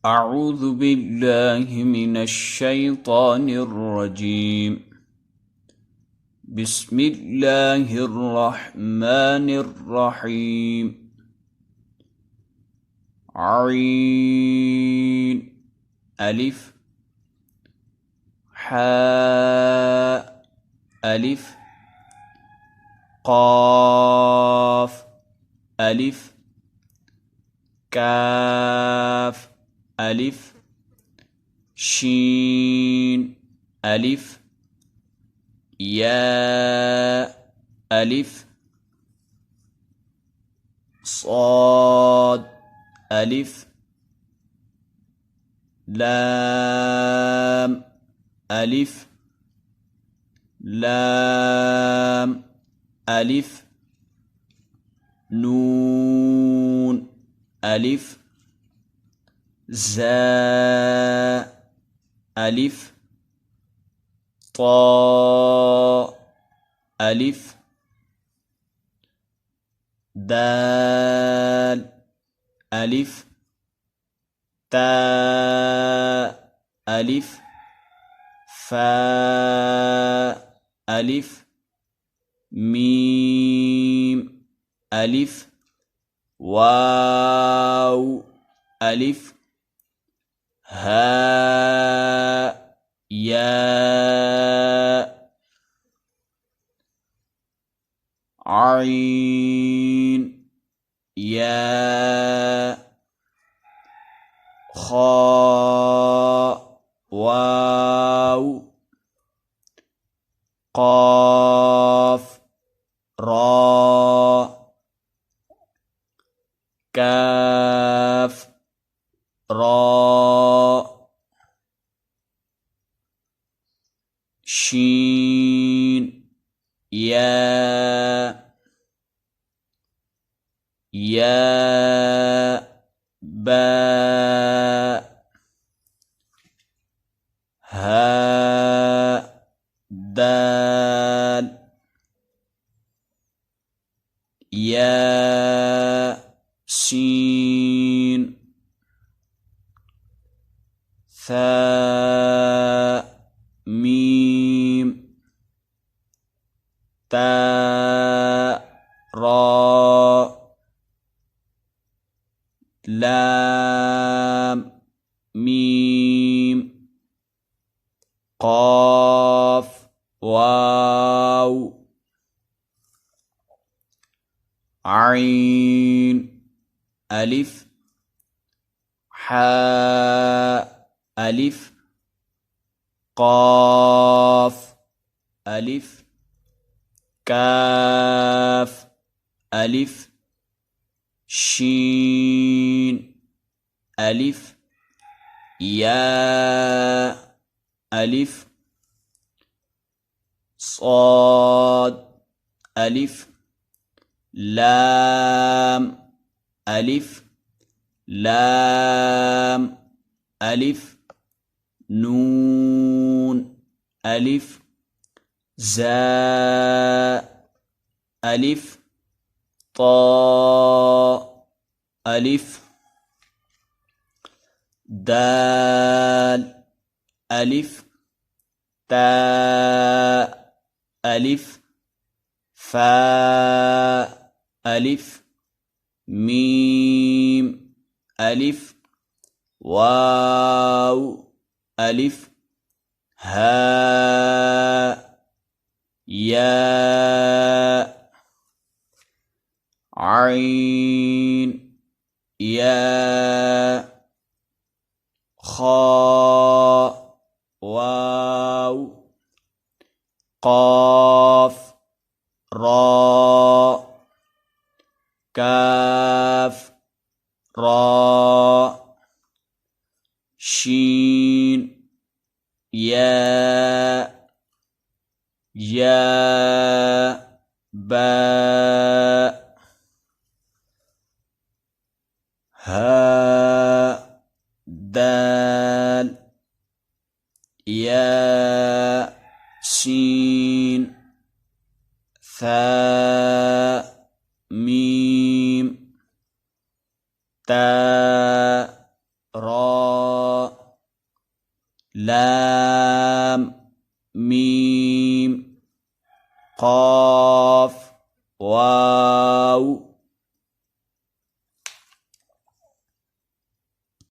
أعوذ بالله من الشيطان الرجيم. بسم الله الرحمن الرحيم. عين ألف حاء ألف قاف ألف كاف ألف شين ألف ياء ألف صاد ألف لام ألف لام ألف نون ألف زاء ألف طاء ألف دال ألف تاء ألف فاء ألف ميم ألف واو ألف هاء ياء عين ياء خاء واو قاف راء كاف راء شين ياء باء هاء دال سين ثاء ميم تاء راء لام ميم قاف واو عين ألف حاء ألف قاف ألف كاف ألف شين ألف ياء ألف صاد ألف لام ألف لام ألف نون ألف زاء ألف طاء ألف دال ألف تاء ألف فاء ألف ميم ألف واو ألف هاء ياء عين ياء خاء واو قاف راء كاف راء شين ياء باء هاء دال سين ثاء ميم تاء راء لام ميم قاف واو